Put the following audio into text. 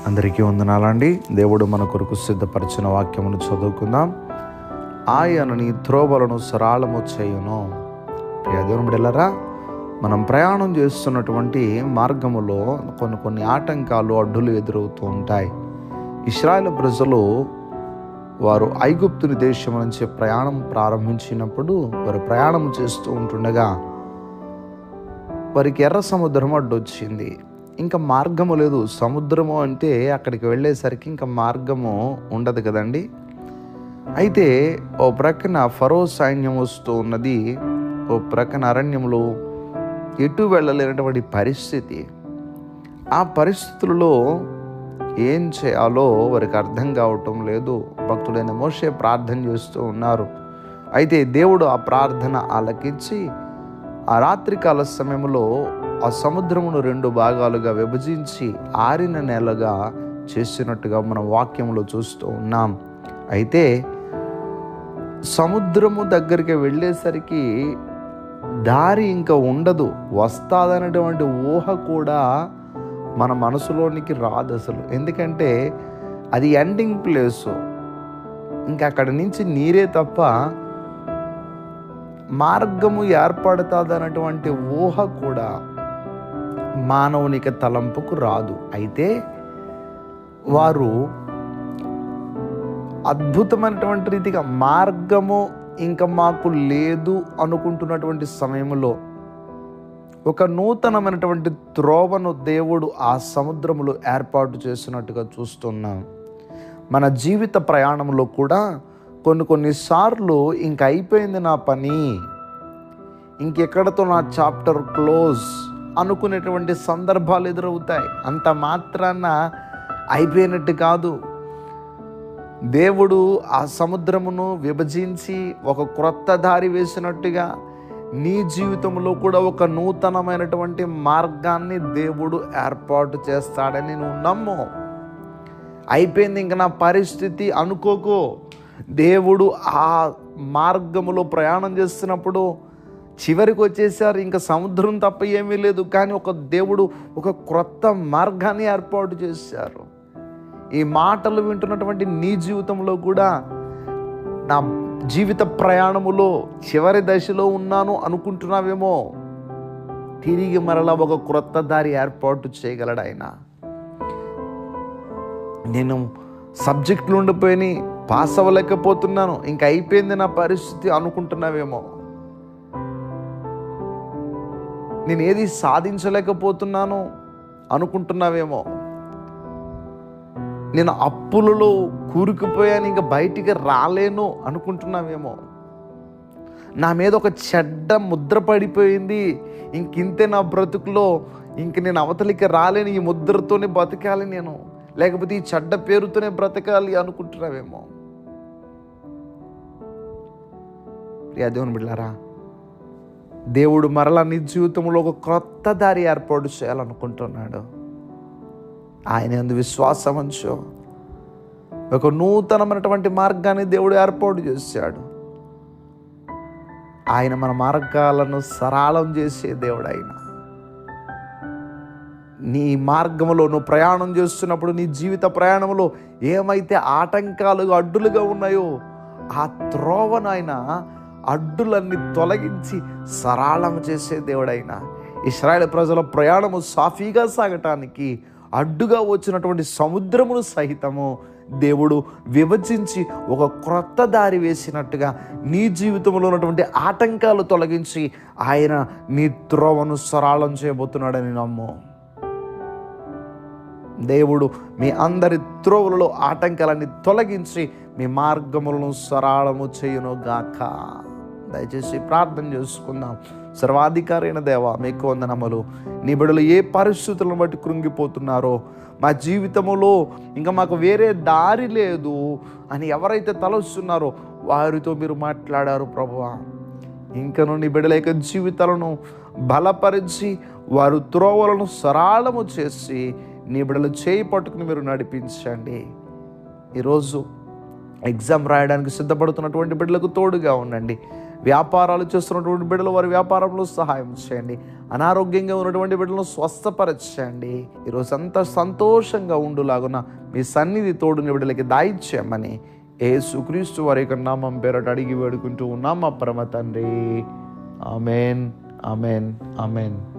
అందరికీ వందనాలండి. దేవుడు మన కొరకు సిద్ధపరిచిన వాక్యమును చదువుకుందాం. ఆయన నీ త్రోవలను సరళము చేయును. ప్రియ దేవుని బిడ్డలారా, మనం ప్రయాణం చేస్తున్నటువంటి మార్గములో కొన్ని ఆటంకాలు, అడ్డులు ఎదురవుతూ ఉంటాయి. ఇశ్రాయేలు ప్రజలు వారు ఐగుప్తుని దేశం నుంచి ప్రయాణం ప్రారంభించినప్పుడు వారు ప్రయాణం చేస్తూ ఉంటుండగా వారికి ఎర్ర సముద్రం అడ్డొచ్చింది. ఇంకా మార్గము లేదు. సముద్రము అంటే అక్కడికి వెళ్ళేసరికి ఇంకా మార్గము ఉండదు కదండి. అయితే ఓ ప్రక్కన ఫరో సైన్యం వస్తూ ఉన్నది, ఓ ప్రక్కన అరణ్యంలో ఎటు వెళ్ళలేనటువంటి పరిస్థితి. ఆ పరిస్థితులలో ఏం చేయాలో వారికి అర్థం కావటం లేదు. భక్తుడైన మోషే ప్రార్థన చేస్తూ ఉన్నారు. అయితే దేవుడు ఆ ప్రార్థన ఆలకించి ఆ రాత్రికాల సమయంలో ఆ సముద్రమును 2 భాగాలుగా విభజించి ఆరిన నేలగా చేసినట్టుగా మనం వాక్యంలో చూస్తూ ఉన్నాం. అయితే సముద్రము దగ్గరికి వెళ్ళేసరికి దారి ఇంకా ఉండదు, వస్తాదనేటువంటి ఊహ కూడా మన మనసులోనికి రాదు అసలు. ఎందుకంటే అది ఎండింగ్ ప్లేసు. ఇంకా అక్కడి నుంచి నీరే తప్ప మార్గము ఏర్పడుతుంది అన్నటువంటి ఊహ కూడా మానవునికి తలంపుకు రాదు. అయితే వారు అద్భుతమైనటువంటి రీతిగా మార్గము ఇంకా మాకు లేదు అనుకుంటున్నటువంటి సమయంలో ఒక నూతనమైనటువంటి త్రోవను దేవుడు ఆ సముద్రములో ఏర్పాటు చేసినట్టుగా చూస్తున్నాం. మన జీవిత ప్రయాణంలో కూడా కొన్నిసార్లు ఇంక అయిపోయింది నా పని, ఇంకెక్కడతో నా చాప్టర్ క్లోజ్ అనుకునేటువంటి సందర్భాలు ఎదురవుతాయి. అంత మాత్రాన అయిపోయినట్టు కాదు. దేవుడు ఆ సముద్రమును విభజించి ఒక క్రొత్త దారి వేసినట్టుగా నీ జీవితంలో కూడా ఒక నూతనమైనటువంటి మార్గాన్ని దేవుడు ఏర్పాటు చేస్తాడని నువ్వు నమ్ము. అయిపోయింది ఇంక నా పరిస్థితి అనుకోకు. దేవుడు ఆ మార్గములో ప్రయాణం చేస్తున్నప్పుడు చివరికి వచ్చేసారు, ఇంకా సముద్రం తప్ప ఏమీ లేదు. కానీ దేవుడు ఒక క్రొత్త మార్గాన్ని ఏర్పాటు చేశారు. ఈ మాటలు వింటున్నటువంటి నీ జీవితంలో కూడా నా జీవిత ప్రయాణములో చివరి దశలో ఉన్నాను అనుకుంటున్నావేమో, తిరిగి మరలా ఒక క్రొత్త దారి ఏర్పాటు చేయగలడు ఆయన. నేను సబ్జెక్టులు ఉండిపోయి పాస్ అవ్వలేకపోతున్నాను, ఇంక అయిపోయింది నా పరిస్థితి అనుకుంటున్నావేమో, నేను ఏది సాధించలేకపోతున్నాను అనుకుంటున్నావేమో, నేను అప్పులలో కూరుకుపోయాను ఇంకా బయటికి రాలేను అనుకుంటున్నావేమో, నా మీద ఒక చెడ్డ ముద్ర పడిపోయింది, ఇంకింతే నా బ్రతుకులో, ఇంక నేను అవతలికి రాలేను, ఈ ముద్రతోనే బతకాలి నేను, లేకపోతే ఈ చెడ్డ పేరుతోనే బ్రతకాలి అనుకుంటున్నావేమో. ప్రియా దేవుని బిడ్డలారా, దేవుడు మరలా నీ జీవితంలో ఒక క్రొత్త దారి ఏర్పాటు చేయాలనుకుంటున్నాడు. ఆయన యందు విశ్వాసం ఉంచు. ఒక నూతనమైనటువంటి మార్గాన్ని దేవుడు ఏర్పాటు చేశాడు. ఆయన మన మార్గాలను సరళం చేసే దేవుడు. ఆయన నీ మార్గంలో నువ్వు ప్రయాణం చేస్తున్నప్పుడు, నీ జీవిత ప్రయాణంలో ఏమైతే ఆటంకాలు, అడ్డులుగా ఉన్నాయో ఆ త్రోవను ఆయన అడ్డులన్నీ తొలగించి సరళం చేసే దేవుడైన ఇశ్రాయేలు ప్రజల ప్రయాణము సాఫీగా సాగటానికి అడ్డుగా వచ్చినటువంటి సముద్రమును సహితము దేవుడు విభజించి ఒక క్రొత్త దారి వేసినట్టుగా నీ జీవితంలో ఉన్నటువంటి ఆటంకాలు తొలగించి ఆయన నీ త్రోవను సరళం చేయబోతున్నాడని నమ్ము. దేవుడు మీ అందరి త్రోవలలో ఆటంకాలన్నీ తొలగించి మీ మార్గములను సరళము చేయును గాక. దయచేసి ప్రార్థన చేసుకుందాం. సర్వాధికారి అయిన దేవా, మీకు వందనములు. నీ బిడ్డలు ఏ పరిస్థితులను బట్టి కృంగిపోతున్నారో, మా జీవితంలో ఇంకా మాకు వేరే దారి లేదు అని ఎవరైతే తలస్తున్నారో వారితో మీరు మాట్లాడారు ప్రభువా. ఇంకను నీ బిడ్డల యొక్క జీవితాలను బలపరిచి వారు త్రోవలను సరళము చేసి నీ బిడ్డలు చేయి పట్టుకుని మీరు నడిపించండి. ఈరోజు ఎగ్జామ్ రాయడానికి సిద్ధపడుతున్నటువంటి బిడ్డలకు తోడుగా ఉండండి. వ్యాపారాలు చేస్తున్నటువంటి బిడ్డలు వారి వ్యాపారంలో సహాయం చేయండి. అనారోగ్యంగా ఉన్నటువంటి బిడ్డలను స్వస్థపరచండి. ఈరోజు అంతా సంతోషంగా ఉండులాగున మీ సన్నిధి తోడుని బిడ్డలకి దాయిచ్చేయమని యేసుక్రీస్తు వారి యొక్క నామం పేరట అడిగి వేడుకుంటూ ఉన్నాం మా పరమ తండ్రి. Amen, amen, amen.